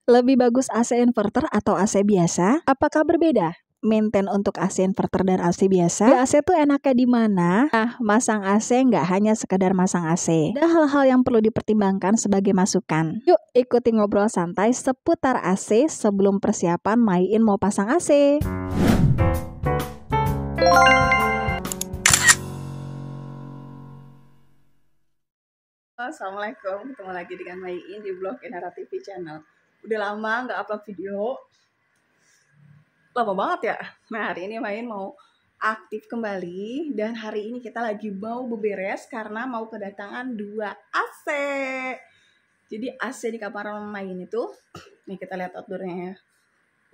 Lebih bagus AC inverter atau AC biasa? Apakah berbeda? Maintain untuk AC inverter dan AC biasa? Di AC tuh enaknya di mana? Nah, masang AC nggak hanya sekedar masang AC. Ada hal-hal yang perlu dipertimbangkan sebagai masukan. Yuk, ikuti ngobrol santai seputar AC sebelum persiapan Maiin mau pasang AC. Assalamualaikum, ketemu lagi dengan Maiin di blog Enara TV channel. Udah lama nggak upload video, lama banget ya. Nah, hari ini Maiin mau aktif kembali dan hari ini kita lagi mau beberes karena mau kedatangan 2 AC. Jadi AC di kamar Maiin itu, nih kita lihat outdoornya ya,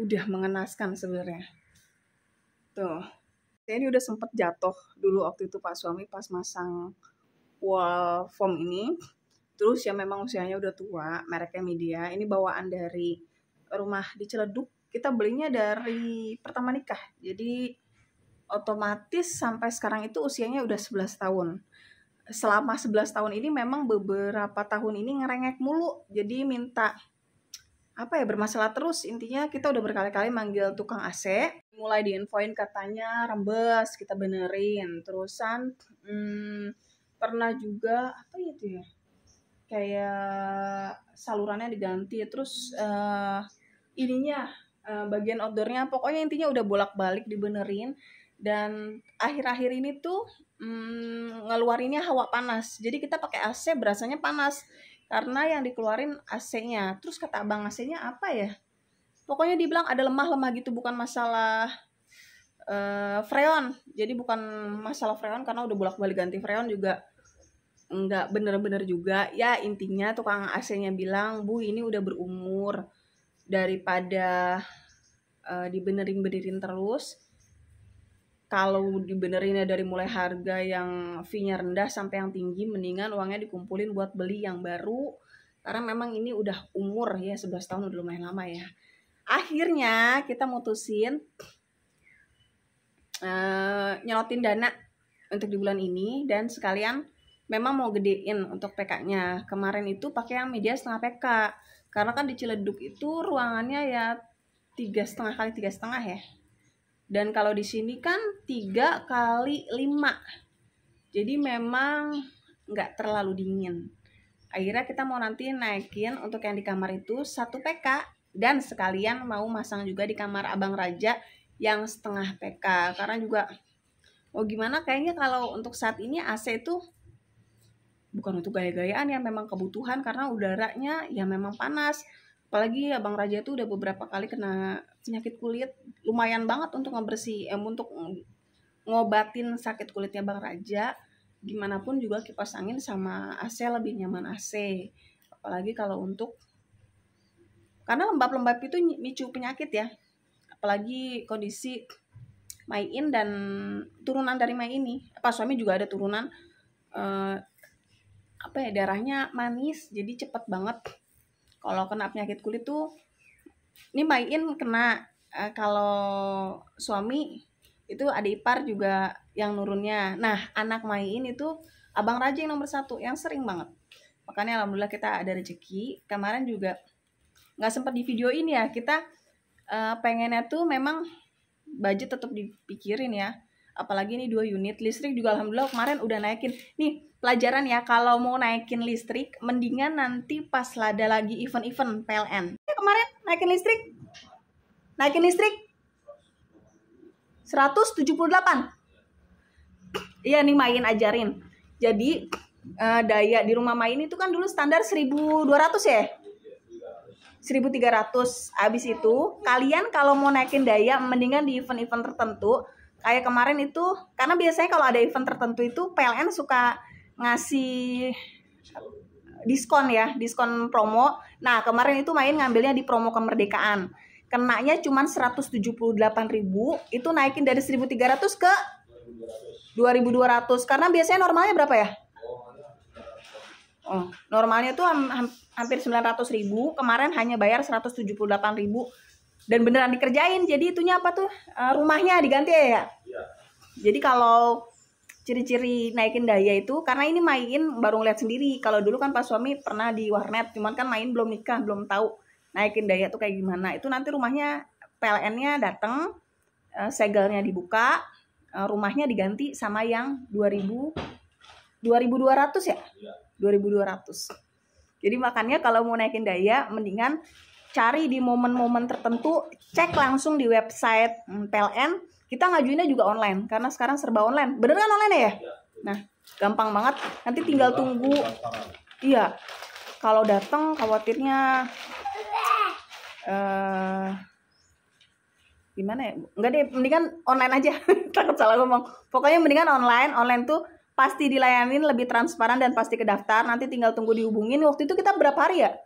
udah mengenaskan sebenarnya. Tuh, ini udah sempet jatuh dulu waktu itu Pak suami pas masang wall foam ini. Terus ya memang usianya udah tua, mereknya Media. Ini bawaan dari rumah di Ciledug. Kita belinya dari pertama nikah. Jadi otomatis sampai sekarang itu usianya udah 11 tahun. Selama 11 tahun ini memang beberapa tahun ini ngerengek mulu. Jadi minta bermasalah terus. Intinya kita udah berkali-kali manggil tukang AC. Mulai diinfoin katanya rembes, kita benerin. Terusan pernah juga kayak salurannya diganti, terus bagian outdoornya, pokoknya intinya udah bolak-balik dibenerin. Dan akhir-akhir ini tuh ngeluarinnya hawa panas, jadi kita pakai AC berasanya panas karena yang dikeluarin AC-nya. Terus kata abang AC-nya pokoknya dibilang ada lemah-lemah gitu, bukan masalah freon. Jadi bukan masalah freon karena udah bolak-balik ganti freon juga enggak bener-bener juga ya. Intinya tukang AC-nya bilang, Bu ini udah berumur, daripada dibenerin terus. Kalau dibenerinnya dari mulai harga yang fee-nya rendah sampai yang tinggi, mendingan uangnya dikumpulin buat beli yang baru, karena memang ini udah umur ya, 11 tahun udah lumayan lama ya. Akhirnya kita mutusin nyelotin dana untuk di bulan ini, dan sekalian memang mau gedein untuk PK-nya. Kemarin itu pakai yang media setengah PK, karena kan di Ciledug itu ruangannya ya 3,5 kali 3,5 ya. Dan kalau di sini kan 3 kali 5, jadi memang nggak terlalu dingin. Akhirnya kita mau nanti naikin untuk yang di kamar itu 1 PK, dan sekalian mau masang juga di kamar Abang Raja yang setengah PK, karena juga gimana, kayaknya kalau untuk saat ini AC itu bukan untuk gaya-gayaan ya, memang kebutuhan karena udaranya ya memang panas. Apalagi Abang Raja itu udah beberapa kali kena penyakit kulit, lumayan banget untuk untuk ngobatin sakit kulitnya Bang Raja. Gimana pun juga kipas angin sama AC lebih nyaman AC. Apalagi kalau karena lembab-lembab itu micu penyakit ya. Apalagi kondisi Maiin dan turunan dari Mai ini. Pak suami juga ada turunan darahnya manis, jadi cepet banget kalau kena penyakit kulit tuh. Ini Maiin kena, kalau suami itu ada ipar juga yang nurunnya. Nah, anak Maiin itu Abang Raja yang nomor 1, yang sering banget. Makanya alhamdulillah kita ada rezeki. Kemarin juga nggak sempat di videoin ya, kita pengennya tuh memang budget tetap dipikirin ya. Apalagi ini 2 unit listrik juga alhamdulillah kemarin udah naikin. Nih pelajaran ya, kalau mau naikin listrik mendingan nanti pas ada lagi event-event PLN. Kemarin naikin listrik 178. Iya nih Maiin ajarin. Jadi daya di rumah Maiin itu kan dulu standar 1.200 ya, 1.300. Abis itu kalian kalau mau naikin daya mendingan di event-event tertentu. Kayak kemarin itu, karena biasanya kalau ada event tertentu itu PLN suka ngasih diskon ya, diskon promo. Nah kemarin itu Maiin ngambilnya di promo kemerdekaan, kenanya cuma 178.000. Itu naikin dari 1.300 ke 2.200, karena biasanya normalnya berapa ya? Normalnya tuh hampir 900.000, kemarin hanya bayar 178.000 dan beneran dikerjain. Jadi itunya rumahnya diganti ya. Jadi kalau ciri-ciri naikin daya itu, karena ini Maiin baru ngeliat sendiri. Kalau dulu kan pas suami pernah di warnet, cuman kan Maiin belum nikah, belum tahu naikin daya tuh kayak gimana. Itu nanti rumahnya PLN-nya datang, segelnya dibuka, rumahnya diganti sama yang 2200 ya? 2200. Jadi makanya kalau mau naikin daya mendingan cari di momen-momen tertentu, cek langsung di website PLN. Kita ngajuinnya juga online karena sekarang serba online. Bener kan online ya? Nah, gampang banget. Nanti tinggal tunggu. Iya. Kalau datang khawatirnya gimana ya? Enggak deh, mendingan online aja. Takut salah ngomong. Pokoknya mendingan online. Online tuh pasti dilayanin, lebih transparan dan pasti kedaftar. Nanti tinggal tunggu dihubungin. Waktu itu kita berapa hari ya?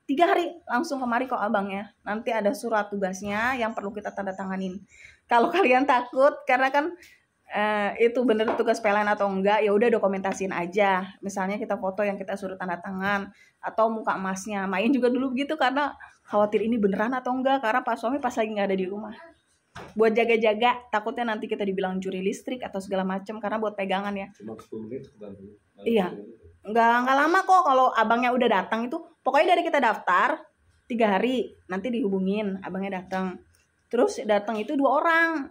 3 hari langsung kemari kok abangnya. Nanti ada surat tugasnya yang perlu kita tanda tanganin. Kalau kalian takut karena kan itu bener tugas PLN atau enggak, ya udah dokumentasiin aja. Misalnya kita foto yang kita suruh tanda tangan atau muka emasnya. Main juga dulu begitu karena khawatir ini beneran atau enggak, karena Pak suami pas lagi nggak ada di rumah. Buat jaga-jaga, takutnya nanti kita dibilang curi listrik atau segala macam karena buat pegangan ya. Cuma 10 menit Iya. Nggak lama kok kalau abangnya udah datang itu. Pokoknya dari kita daftar 3 hari, nanti dihubungin abangnya datang. Terus datang itu 2 orang.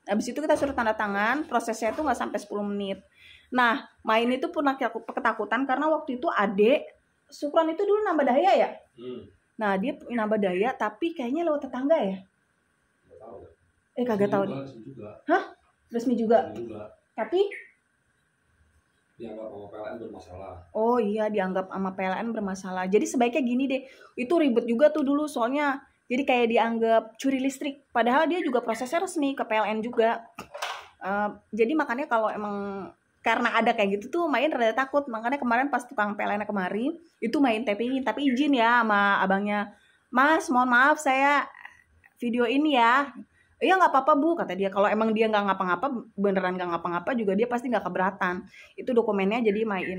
Habis itu kita suruh tanda tangan, prosesnya itu nggak sampai 10 menit. Nah, main itu pernah ketakutan karena waktu itu adek Sukron itu dulu nambah daya ya. Nah, dia nambah daya tapi kayaknya lewat tetangga ya. Kagak tahu deh. Hah? Resmi juga. Tapi dianggap sama PLN bermasalah. Oh iya, dianggap sama PLN bermasalah. Jadi sebaiknya gini deh. Itu ribet juga tuh dulu soalnya. Jadi kayak dianggap curi listrik. Padahal dia juga prosesnya resmi ke PLN juga. Jadi makanya kalau emang karena ada kayak gitu tuh main rada takut. Makanya kemarin pas tukang PLN kemari itu main tapingin. Tapi izin ya sama abangnya. Mas, mohon maaf saya video ini ya. Iya nggak apa-apa Bu, kata dia. Kalau emang dia nggak ngapa-ngapa, beneran nggak ngapa-ngapa juga dia pasti nggak keberatan. Itu dokumennya jadi main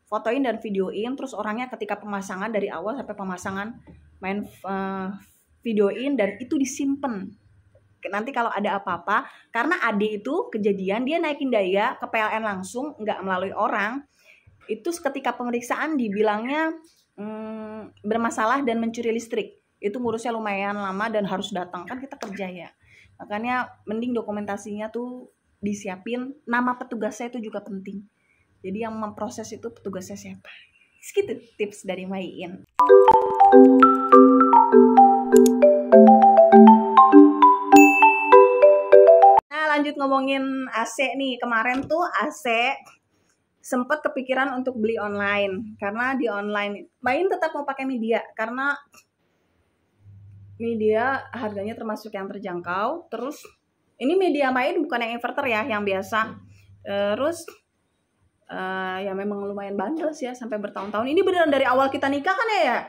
fotoin dan videoin. Terus orangnya ketika pemasangan dari awal sampai pemasangan main videoin dan itu disimpan. Nanti kalau ada apa-apa, karena Ade itu kejadian dia naikin daya ke PLN langsung, nggak melalui orang. Itu ketika pemeriksaan dibilangnya bermasalah dan mencuri listrik. Itu ngurusnya lumayan lama dan harus datang, kan kita kerja ya. Makanya mending dokumentasinya tuh disiapin, nama petugasnya itu juga penting. Jadi yang memproses itu petugasnya siapa. Segitu tips dari Maiin. Nah, lanjut ngomongin AC nih. Kemarin tuh AC sempat kepikiran untuk beli online. Karena di online Maiin tetap mau pakai media karena media harganya termasuk yang terjangkau. Terus ini media Maiin bukan yang inverter ya, yang biasa. Terus ya memang lumayan bandel sih ya sampai bertahun-tahun. Ini beneran dari awal kita nikah kan ya?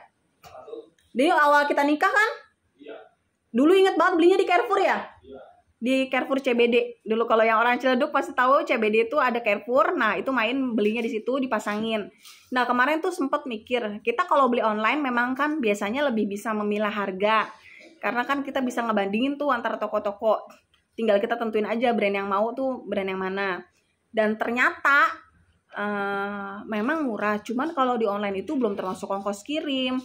Dari awal kita nikah kan? Iya. Dulu inget banget belinya di Carrefour ya? Iya. Di Carrefour CBD. Dulu kalau yang orang Ciledug pasti tahu CBD itu ada Carrefour. Nah, itu Maiin belinya di situ dipasangin. Nah, kemarin tuh sempat mikir, kita kalau beli online memang kan biasanya lebih bisa memilah harga. Karena kan kita bisa ngebandingin tuh antara toko-toko. Tinggal kita tentuin aja brand yang mau tuh brand yang mana. Dan ternyata memang murah. Cuman kalau di online itu belum termasuk ongkos kirim,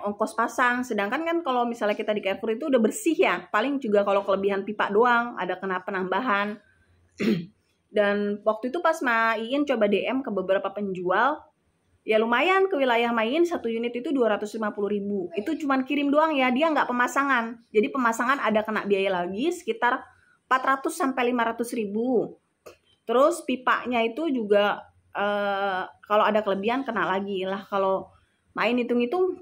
ongkos pasang. Sedangkan kan kalau misalnya kita di Carrefour itu udah bersih ya. Paling juga kalau kelebihan pipa doang, ada kena penambahan. Dan waktu itu pas Maiin coba DM ke beberapa penjual, ya lumayan ke wilayah Maiin 1 unit itu 250.000. Itu cuman kirim doang ya, dia nggak pemasangan. Jadi pemasangan ada kena biaya lagi sekitar 400 sampai 500.000. Terus pipanya itu juga kalau ada kelebihan kena lagi lah. Kalau Maiin hitung-hitung,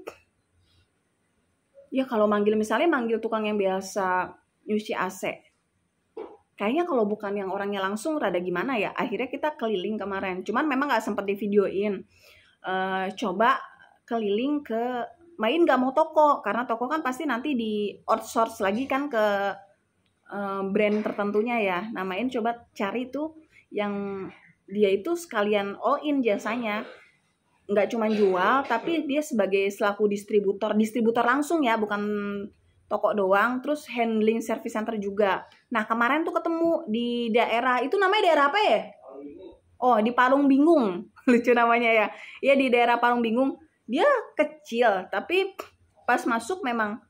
ya kalau manggil misalnya manggil tukang yang biasa nyuci AC, kayaknya kalau bukan yang orangnya langsung rada gimana ya. Akhirnya kita keliling kemarin. Cuman memang nggak sempet di videoin. Coba keliling ke Maiin nggak mau toko karena toko kan pasti nanti di outsource lagi kan ke brand tertentunya ya. Nah, Maiin coba cari tuh yang dia itu sekalian all in jasanya, nggak cuma jual tapi dia sebagai selaku distributor langsung ya, bukan toko doang, terus handling service center juga. Nah, kemarin tuh ketemu di daerah itu, namanya daerah apa ya? Oh, di Parung Bingung. Lucu namanya ya. Ya, di daerah Parung Bingung. Dia kecil tapi pas masuk memang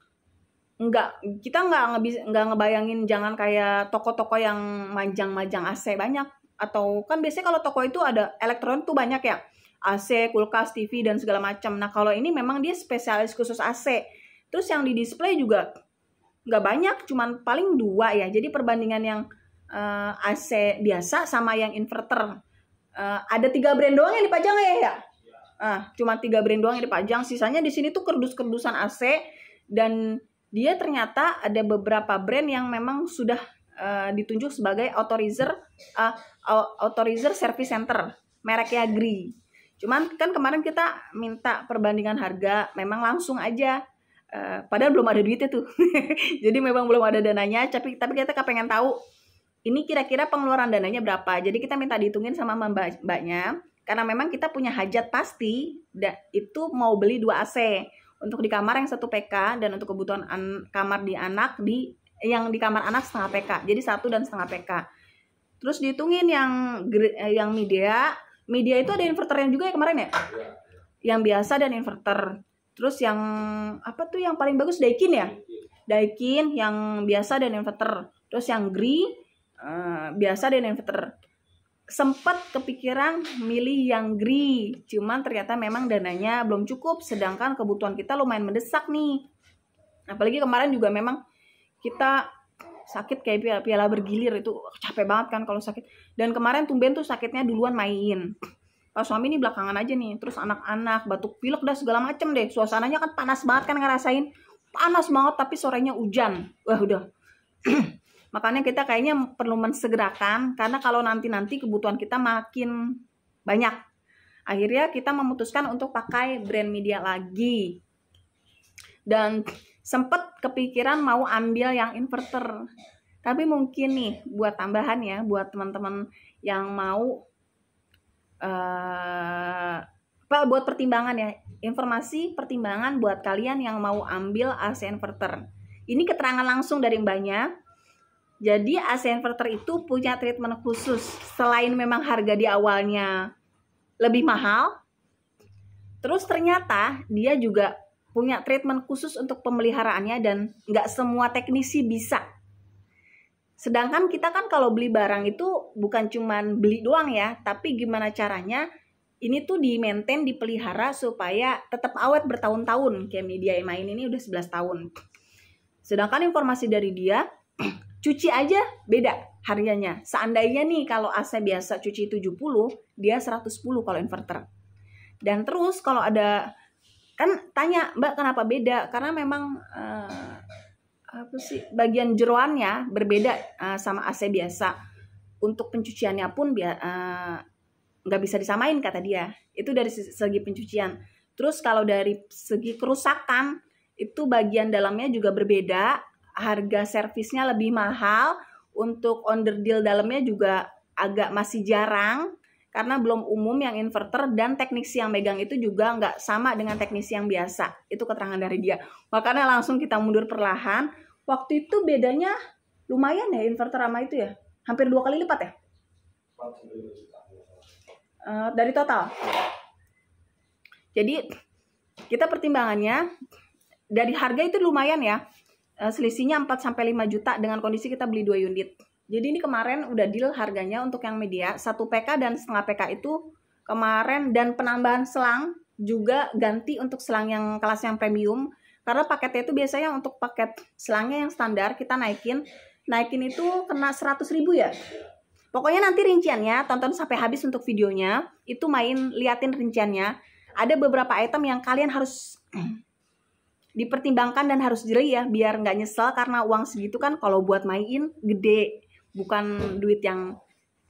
kita nggak ngebayangin, jangan kayak toko-toko yang majang-majang AC banyak, atau kan biasanya kalau toko itu ada elektronik tuh banyak ya, AC, kulkas, TV dan segala macam. Nah kalau ini memang dia spesialis khusus AC. Terus yang di display juga nggak banyak, cuman paling 2 ya. Jadi perbandingan yang AC biasa sama yang inverter, ada 3 brand doang yang dipajang ya. Cuma 3 brand doang yang dipajang. Sisanya di sini tuh kerdus-kerdusan AC, dan dia ternyata ada beberapa brand yang memang sudah ditunjuk sebagai authorizer service center, mereknya Gree. Cuman kan kemarin kita minta perbandingan harga, memang langsung aja, padahal belum ada duitnya tuh. Jadi memang belum ada dananya, tapi kita pengen tahu ini kira-kira pengeluaran dananya berapa. Jadi kita minta dihitungin sama mbaknya, karena memang kita punya hajat pasti, itu mau beli 2 AC. Untuk di kamar yang 1 PK, dan untuk kebutuhan kamar di anak, yang di kamar anak setengah PK. Jadi 1 dan setengah PK. Terus dihitungin yang media itu ada inverternya juga ya kemarin ya? Yang biasa dan inverter. Terus yang apa tuh yang paling bagus, Daikin ya? Daikin yang biasa dan inverter. Terus yang Gree biasa dan inverter. Sempat kepikiran milih yang Gree, cuman ternyata memang dananya belum cukup, sedangkan kebutuhan kita lumayan mendesak nih. Apalagi kemarin juga memang kita sakit kayak piala bergilir, itu capek banget kan kalau sakit. Dan kemarin tumben tuh sakitnya duluan main. Kalau suami ini belakangan aja nih, terus anak-anak batuk pilek dah segala macem deh. Suasananya kan panas banget kan, ngerasain panas banget, tapi sorenya hujan. Wah udah. Makanya kita kayaknya perlu mensegerakan, karena kalau nanti kebutuhan kita makin banyak. Akhirnya kita memutuskan untuk pakai brand media lagi. Dan sempat kepikiran mau ambil yang inverter. Tapi mungkin nih buat tambahan ya, buat teman-teman yang mau buat pertimbangan ya. Informasi pertimbangan buat kalian yang mau ambil AC inverter. Ini keterangan langsung dari mbaknya. Jadi AC inverter itu punya treatment khusus. Selain memang harga di awalnya lebih mahal, terus ternyata dia juga punya treatment khusus untuk pemeliharaannya, dan nggak semua teknisi bisa. Sedangkan kita kan kalau beli barang itu bukan cuman beli doang ya, tapi gimana caranya ini tuh di-maintain, dipelihara supaya tetap awet bertahun-tahun. Kayak media main ini udah 11 tahun. Sedangkan informasi dari dia, cuci aja beda harganya. Seandainya nih kalau AC biasa cuci 70, dia 110 kalau inverter. Dan terus kalau ada, kan tanya, Mbak kenapa beda? Karena memang bagian jeroannya berbeda sama AC biasa. Untuk pencuciannya pun nggak bisa disamain kata dia. Itu dari segi pencucian. Terus kalau dari segi kerusakan, itu bagian dalamnya juga berbeda. Harga servisnya lebih mahal, untuk onderdil dalamnya juga agak masih jarang, karena belum umum yang inverter, dan teknisi yang megang itu juga nggak sama dengan teknisi yang biasa. Itu keterangan dari dia. Makanya langsung kita mundur perlahan. Waktu itu bedanya lumayan ya inverter sama itu ya, hampir 2 kali lipat ya dari total. Jadi kita pertimbangannya dari harga itu lumayan ya. Selisihnya 4-5 juta dengan kondisi kita beli 2 unit. Jadi ini kemarin udah deal harganya untuk yang media 1 PK dan setengah PK itu kemarin, dan penambahan selang juga ganti untuk selang yang kelas yang premium, karena paketnya itu biasanya untuk paket selangnya yang standar kita naikin itu kena 100.000 ya. Pokoknya nanti rinciannya tonton sampai habis untuk videonya, itu liatin rinciannya. Ada beberapa item yang kalian harus dipertimbangkan dan harus jeli ya, biar nggak nyesel, karena uang segitu kan kalau buat main gede, bukan duit yang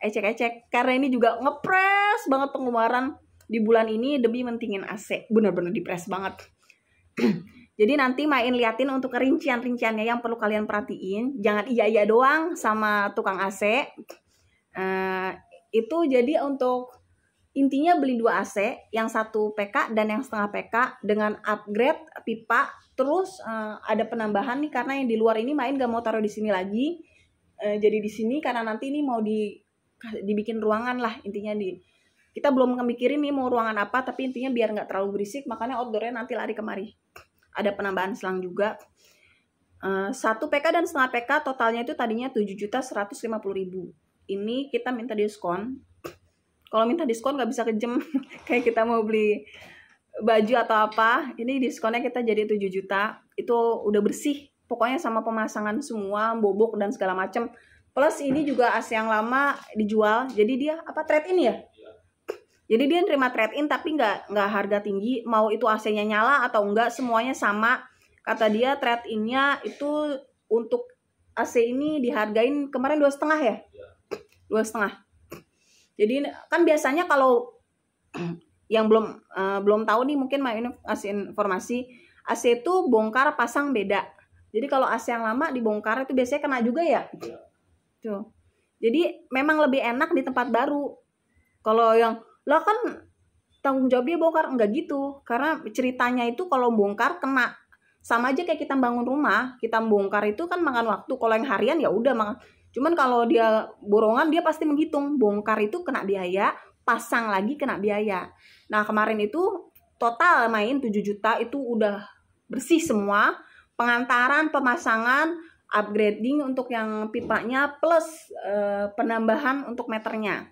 ecek-ecek. Karena ini juga ngepres banget pengeluaran di bulan ini demi mentingin AC, bener-bener dipres banget. Jadi nanti liatin untuk rincian-rinciannya yang perlu kalian perhatiin, jangan iya-iya doang sama tukang AC. Itu jadi untuk intinya beli 2 AC, yang 1 PK dan yang setengah PK dengan upgrade pipa. Terus ada penambahan nih, karena yang di luar ini gak mau taruh di sini lagi. Jadi di sini karena nanti ini mau dibikin ruangan lah intinya. Kita belum mikirin nih mau ruangan apa, tapi intinya biar nggak terlalu berisik, makanya outdoornya nanti lari kemari. ada penambahan selang juga. 1 PK dan setengah PK totalnya itu tadinya 7.150.000. Ini kita minta diskon. Kalau minta diskon nggak bisa kejem kayak kita mau beli baju atau apa. Ini diskonnya kita jadi 7 juta. Itu udah bersih. Pokoknya sama pemasangan semua, bobok dan segala macam. Plus ini juga AC yang lama dijual. Jadi dia trade-in ya? Jadi dia nerima trade-in tapi nggak harga tinggi. Mau itu AC-nya nyala atau enggak, semuanya sama. Kata dia trade-in-nya itu untuk AC ini dihargain kemarin 2,5 ya? 2,5. Jadi kan biasanya kalau yang belum tahu nih, mungkin mau kasih informasi, AC itu bongkar pasang beda. Jadi kalau AC yang lama dibongkar itu biasanya kena juga ya. Tuh. Jadi memang lebih enak di tempat baru. Kalau yang lah kan tanggung jawabnya bongkar, enggak gitu. Karena ceritanya itu kalau bongkar kena. Sama aja kayak kita bangun rumah, kita bongkar itu kan makan waktu. Kalau yang harian ya udah makan. Cuman kalau dia borongan dia pasti menghitung. Bongkar itu kena biaya, pasang lagi kena biaya. Nah, kemarin itu total main 7 juta itu udah bersih semua. Pengantaran, pemasangan, upgrading untuk yang pipanya, plus penambahan untuk meternya.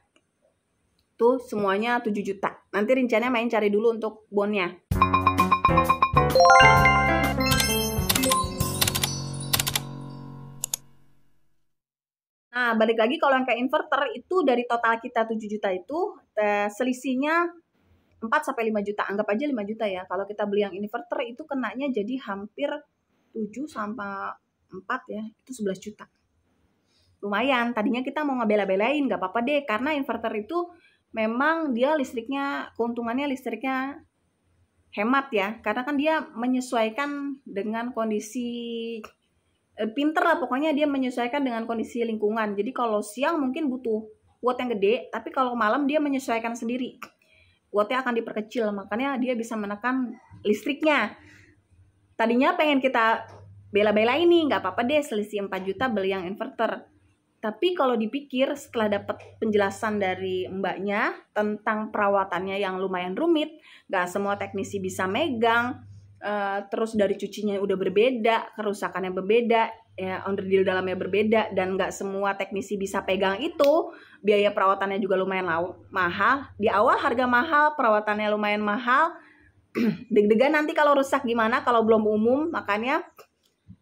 Tuh semuanya 7 juta. Nanti rencananya main cari dulu untuk bonnya. Nah, balik lagi kalau yang kayak inverter itu dari total kita 7 juta itu selisihnya 4-5 juta. Anggap aja 5 juta ya. Kalau kita beli yang inverter itu kenanya jadi hampir 7-4 ya, itu 11 juta. Lumayan, tadinya kita mau ngebela-belain, gak apa-apa deh, karena inverter itu memang dia listriknya, keuntungannya listriknya hemat ya, karena kan dia menyesuaikan dengan kondisi, pinter lah pokoknya dia menyesuaikan dengan kondisi lingkungan. Jadi kalau siang mungkin butuh watt yang gede, tapi kalau malam dia menyesuaikan sendiri. Wattnya akan diperkecil, makanya dia bisa menekan listriknya. Tadinya pengen kita bela-belain nih, nggak apa-apa deh selisih 4 juta beli yang inverter. Tapi kalau dipikir setelah dapat penjelasan dari mbaknya tentang perawatannya yang lumayan rumit, nggak semua teknisi bisa megang, terus dari cucinya udah berbeda, kerusakannya berbeda, ya onderdil dalamnya berbeda, dan nggak semua teknisi bisa pegang itu, biaya perawatannya juga lumayan mahal. Di awal harga mahal, perawatannya lumayan mahal, deg-degan nanti kalau rusak gimana kalau belum umum. Makanya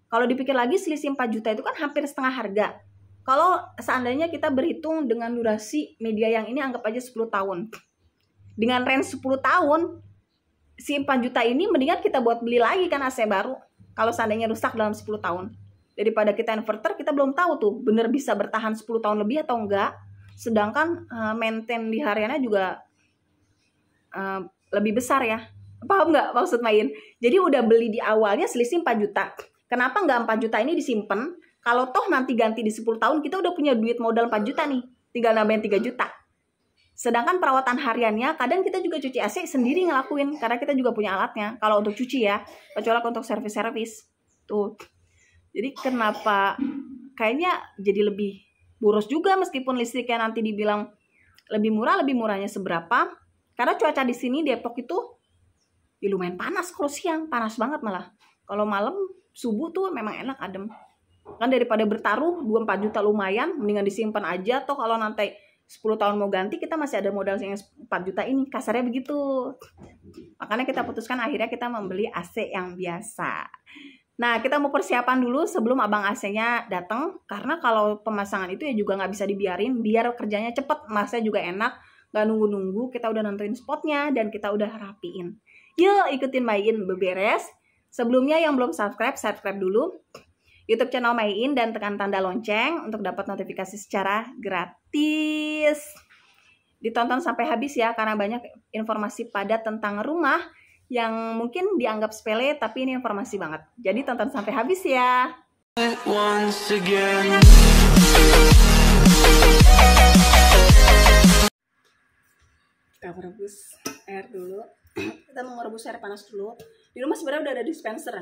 kalau dipikir lagi selisih 4 juta itu kan hampir setengah harga. Kalau seandainya kita berhitung dengan durasi media yang ini anggap aja 10 tahun. Dengan range 10 tahun, si 4 juta ini mendingan kita buat beli lagi kan AC baru. Kalau seandainya rusak dalam 10 tahun. Daripada kita inverter, kita belum tahu tuh bener bisa bertahan 10 tahun lebih atau enggak. Sedangkan maintain di hariannya juga lebih besar ya. Paham nggak maksud main? Jadi udah beli di awalnya selisih 4 juta. Kenapa nggak 4 juta ini disimpan? Kalau toh nanti ganti di 10 tahun, kita udah punya duit modal 4 juta nih. Tinggal nambahin 3 juta. Sedangkan perawatan hariannya, kadang kita juga cuci AC sendiri ngelakuin. Karena kita juga punya alatnya. Kalau untuk cuci ya. Kecuali untuk servis-servis. Tuh. Jadi kenapa kayaknya jadi lebih boros juga meskipun listriknya nanti dibilang lebih murah. Lebih murahnya seberapa? Karena cuaca di sini Depok itu ya lumayan panas kalau siang, panas banget malah. Kalau malam subuh tuh memang enak adem. Kan daripada bertaruh 2-4 juta lumayan, mendingan disimpan aja. Toh kalau nanti 10 tahun mau ganti, kita masih ada modal yang 4 juta ini. Kasarnya begitu. Makanya kita putuskan akhirnya kita membeli AC yang biasa. Nah, kita mau persiapan dulu sebelum abang AC-nya datang. Karena kalau pemasangan itu ya juga nggak bisa dibiarin. Biar kerjanya cepet, masnya juga enak. Nggak nunggu-nunggu, kita udah nentuin spotnya dan kita udah rapiin. Yuk ikutin Mayin beberes. Sebelumnya yang belum subscribe dulu YouTube channel Mayin dan tekan tanda lonceng untuk dapat notifikasi secara gratis. Ditonton sampai habis ya, karena banyak informasi padat tentang rumah yang mungkin dianggap sepele, tapi ini informasi banget. Jadi tonton sampai habis ya. Kita merebus air dulu. Kita mau merebus air panas dulu. Di rumah sebenarnya udah ada dispenser.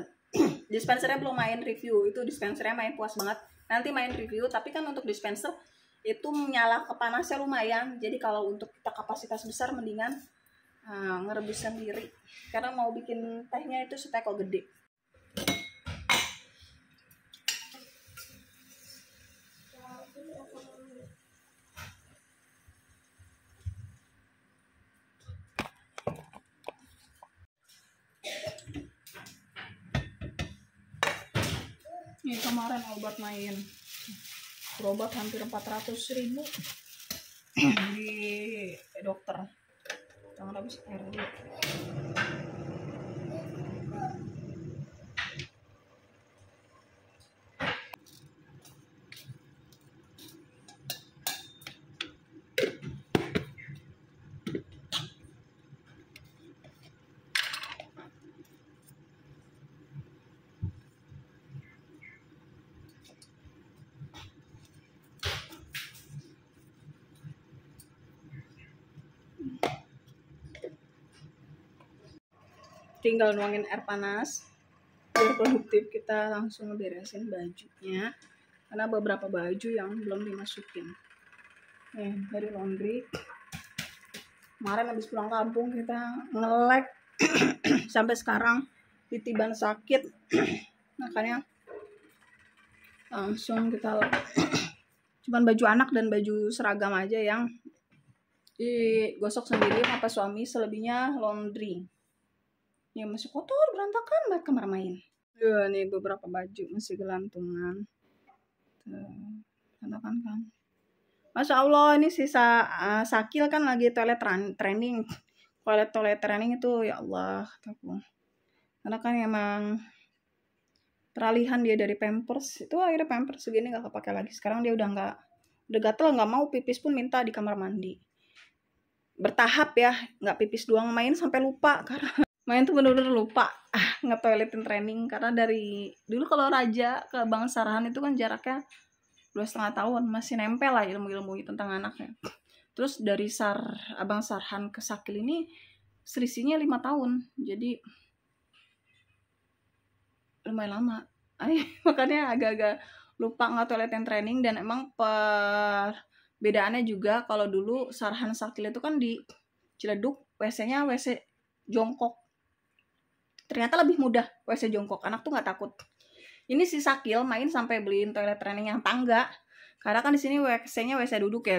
Dispensernya belum main review. Itu dispensernya main puas banget. Nanti main review. Tapi kan untuk dispenser itu menyala kepanasnya lumayan. Jadi kalau untuk kita kapasitas besar mendingan ngerebus sendiri. Karena mau bikin tehnya itu seteko gede. Ini kemarin obat main berobat hampir 400.000 di dokter. Jangan habis air dulu. Tinggal nuangin air panas biar produktif. Kita langsung ngeberesin bajunya karena beberapa baju yang belum dimasukin. Nih dari laundry, kemarin habis pulang kampung kita nge-lag sampai sekarang ditiban sakit, makanya langsung kita cuman baju anak dan baju seragam aja yang digosok sendiri sama suami, selebihnya laundry. Ya masih kotor, berantakan banget kamar main. Ya nih beberapa baju masih gelantungan. Berantakan kan. Masya Allah, ini sisa Sakil kan lagi toilet training. Toilet training itu ya Allah kataku. Karena kan emang peralihan dia dari pampers, itu akhirnya pampers segini gak kepake lagi. Sekarang dia udah gatel, gak mau pipis pun minta di kamar mandi. Bertahap ya, gak pipis doang, main sampai lupa karena main tuh bener-bener lupa ngetoiletin training. Karena dari dulu kalau Raja ke Bang Sarhan itu kan jaraknya 2,5 tahun, masih nempel lah ilmu-ilmu tentang anaknya. Terus dari Abang Sarhan ke Sakil ini selisihnya 5 tahun, jadi lumayan lama. Makanya agak-agak lupa ngetoiletin training. Dan emang perbedaannya juga, kalau dulu Sarhan Sakil itu kan di Ciledug WC-nya WC jongkok. Ternyata lebih mudah WC jongkok, anak tuh nggak takut. Ini si Sakil main sampai beliin toilet training yang tangga, karena kan di sini WC-nya WC duduk ya.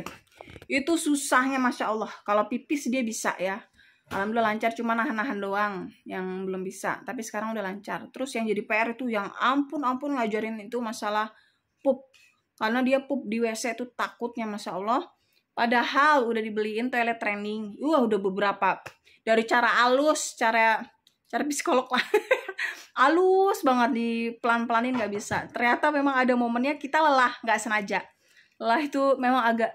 Itu susahnya Masya Allah. Kalau pipis dia bisa ya, alhamdulillah lancar, cuma nahan-nahan doang yang belum bisa. Tapi sekarang udah lancar. Terus yang jadi PR itu yang ampun ngajarin itu masalah pup. Karena dia pup di WC itu takutnya Masya Allah. Padahal udah dibeliin toilet training. Udah beberapa. Dari cara halus, cara psikolog lah. Halus banget, di pelan-pelanin gak bisa. Ternyata memang ada momennya kita lelah, gak sengaja. Lelah itu memang agak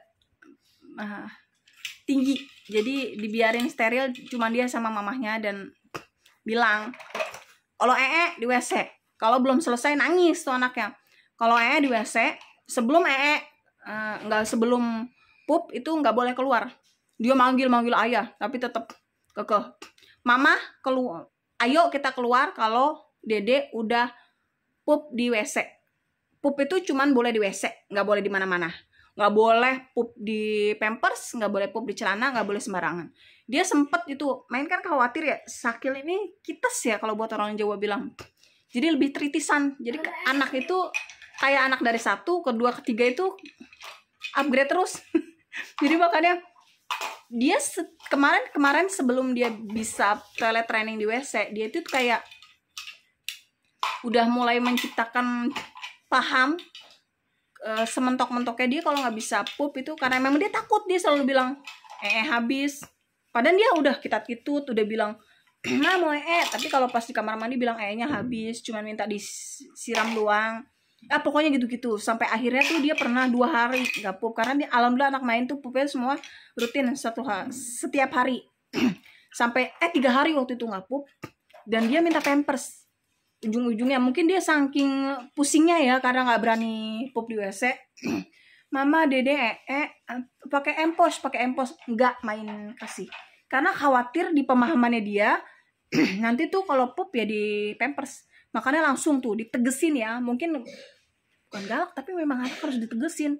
tinggi. Jadi dibiarin steril, cuma dia sama mamahnya, dan bilang kalau di WC. Kalau belum selesai nangis tuh anaknya. Kalau di WC, sebelum sebelum pup itu nggak boleh keluar. Dia manggil ayah, tapi tetap kekeh. Mama keluar. Ayo kita keluar kalau Dede udah pup di WC. Pup itu cuman boleh di WC, nggak boleh di mana-mana. Nggak boleh pup di pampers, nggak boleh pup di celana, nggak boleh sembarangan. Dia sempet itu, main kan khawatir ya, Sakil ini kites ya kalau buat orang Jawa bilang. Jadi lebih tritisan. Jadi anak itu kayak anak dari 1, kedua, ketiga itu upgrade terus. Jadi makanya dia kemarin sebelum dia bisa toilet training di WC, dia itu kayak udah mulai menciptakan paham sementok-mentoknya dia kalau nggak bisa pup itu karena memang dia takut. Dia selalu bilang habis, padahal dia udah kitat-kitut udah bilang nah mau tapi kalau pas di kamar mandi bilang nya habis, cuma minta disiram doang. Pokoknya gitu-gitu sampai akhirnya tuh dia pernah 2 hari nggak pup, karena dia alhamdulillah anak main tuh pupnya semua rutin setiap hari. Sampai 3 hari waktu itu nggak pup, dan dia minta pampers. Ujung-ujungnya mungkin dia saking pusingnya ya karena nggak berani pup di WC. Mama Dede pakai empos nggak main kasih, karena khawatir di pemahamannya dia nanti tuh kalau pup ya di pampers. Makanya langsung tuh ditegesin ya, mungkin bukan galak tapi memang anak harus ditegesin.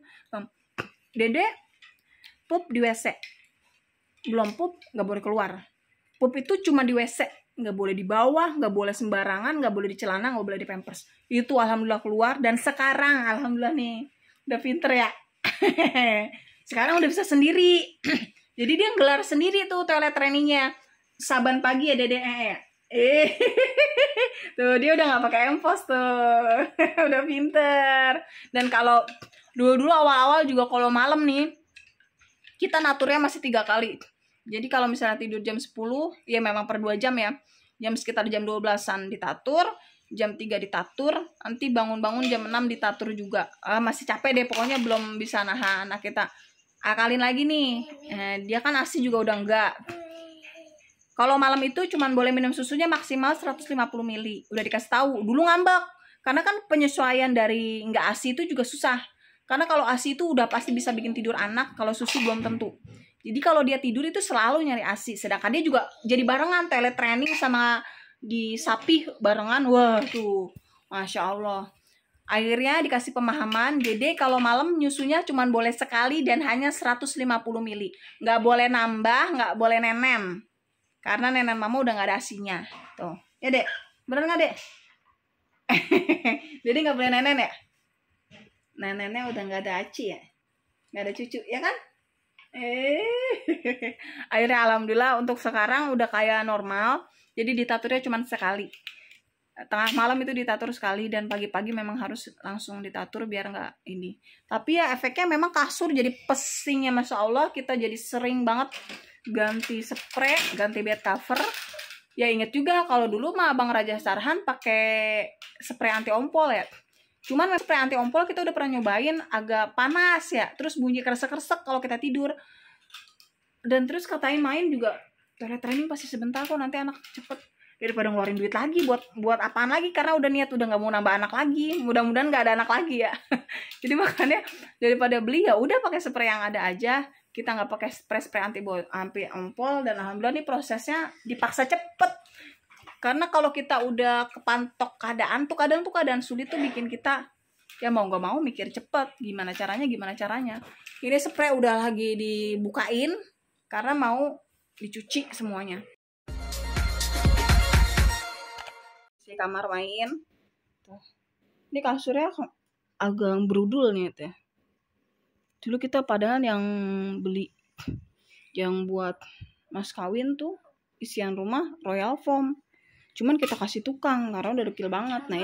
Dede pup di WC, belum pup nggak boleh keluar. Pup itu cuma di WC, nggak boleh di bawah, nggak boleh sembarangan, nggak boleh di celana, nggak boleh di pampers. Itu alhamdulillah keluar, dan sekarang alhamdulillah nih udah pinter ya. Sekarang udah bisa sendiri. Jadi dia gelar sendiri tuh toilet trainingnya. Saban pagi ya Dede Tuh dia udah nggak pakai empos tuh. Udah pinter. Dan kalau dulu awal-awal juga kalau malam nih kita naturnya masih 3 kali. Jadi kalau misalnya tidur jam 10 ya memang per 2 jam ya. Jam sekitar jam 12-an ditatur, jam 3 ditatur, nanti bangun-bangun jam 6 ditatur juga. Masih capek deh pokoknya, belum bisa nahan. Nah kita akalin lagi nih. Dia kan ASI juga udah enggak. Kalau malam itu cuman boleh minum susunya maksimal 150 ml. Udah dikasih tahu. Dulu ngambek. Karena kan penyesuaian dari nggak ASI itu juga susah. Karena kalau ASI itu udah pasti bisa bikin tidur anak, kalau susu belum tentu. Jadi kalau dia tidur itu selalu nyari ASI. Sedangkan dia juga jadi barengan teletraining sama di sapi barengan. Wah tuh, Masya Allah. Akhirnya dikasih pemahaman, Dede kalau malam nyusunya cuman boleh sekali dan hanya 150 ml. Nggak boleh nambah, nggak boleh nenem. Karena nenek mama udah gak ada asinya. Tuh. Ya, Dek. Bener gak, Dek? Jadi gak boleh nenen ya? Neneknya udah gak ada aci ya? Gak ada cucu, ya kan? Akhirnya alhamdulillah untuk sekarang udah kayak normal. Jadi ditaturnya cuma sekali. Tengah malam itu ditatur sekali. Dan pagi-pagi memang harus langsung ditatur biar gak ini. Tapi ya efeknya memang kasur jadi pesing ya, Masya Allah. Kita jadi sering banget ganti spray, ganti bed cover. Ya inget juga kalau dulu mah Bang Raja Sarhan pakai spray anti ompol ya. Cuman spray anti ompol kita udah pernah nyobain agak panas ya. Terus bunyi kresek-kresek kalau kita tidur. Dan terus katain main juga teletraining pasti sebentar kok, nanti anak cepet. Daripada ngeluarin duit lagi buat apaan lagi, karena udah niat udah nggak mau nambah anak lagi. Mudah-mudahan nggak ada anak lagi ya. Jadi makanya daripada beli ya udah pakai spray yang ada aja. Kita nggak pakai spray anti ompol, dan alhamdulillah nih prosesnya dipaksa cepet. Karena kalau kita udah kepantok keadaan tuh kadang tuh keadaan sulit tuh bikin kita ya mau nggak mau mikir cepet gimana caranya. Ini spray udah lagi dibukain karena mau dicuci semuanya. Si kamar main tuh. Ini kasurnya agak berudul nih ya. Dulu kita padahal yang beli yang buat mas kawin tuh isian rumah Royal Foam, cuman kita kasih tukang karena udah dekil banget. Nah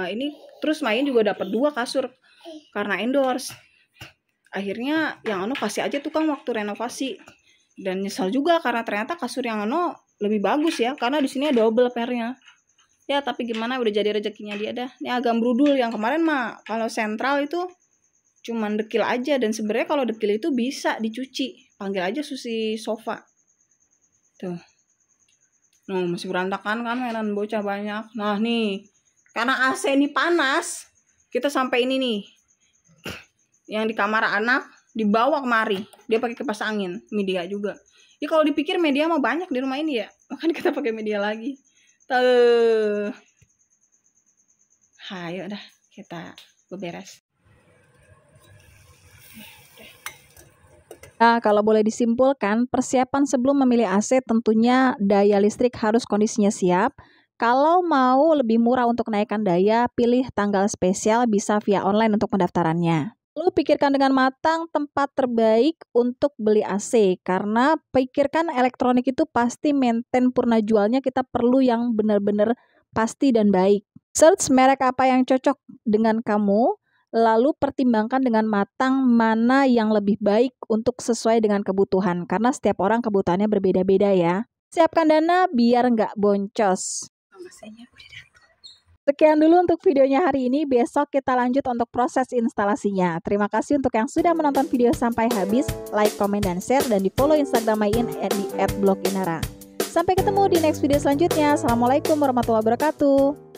ini terus main juga dapat 2 kasur karena endorse. Akhirnya yang kasih aja tukang waktu renovasi, dan nyesal juga karena ternyata kasur yang lebih bagus ya, karena di sini double pairnya. Ya tapi gimana, udah jadi rezekinya dia dah. Ini agak berudul, yang kemarin mah kalau sentral itu cuman dekil aja, dan sebenarnya kalau dekil itu bisa dicuci, panggil aja Susi Sofa tuh. Masih berantakan kan, mainan bocah banyak. Nah nih karena AC ini panas, kita sampai ini nih yang di kamar anak dibawa kemari, dia pakai kipas angin, media juga. Ya kalau dipikir media mah banyak di rumah ini ya, makanya kita pakai media lagi tuh. Ayo dah kita beberes. Nah, kalau boleh disimpulkan, persiapan sebelum memilih AC tentunya daya listrik harus kondisinya siap. Kalau mau lebih murah untuk naikkan daya, pilih tanggal spesial, bisa via online untuk pendaftarannya. Lalu pikirkan dengan matang tempat terbaik untuk beli AC, karena pikirkan elektronik itu pasti maintain purna jualnya, kita perlu yang benar-benar pasti dan baik. Search merek apa yang cocok dengan kamu, lalu pertimbangkan dengan matang mana yang lebih baik untuk sesuai dengan kebutuhan. Karena setiap orang kebutuhannya berbeda-beda ya. Siapkan dana biar nggak boncos. Sekian dulu untuk videonya hari ini. Besok kita lanjut untuk proses instalasinya. Terima kasih untuk yang sudah menonton video sampai habis. Like, komen, dan share. Dan di follow Instagram Main di @bloginara. Sampai ketemu di next video selanjutnya. Assalamualaikum warahmatullahi wabarakatuh.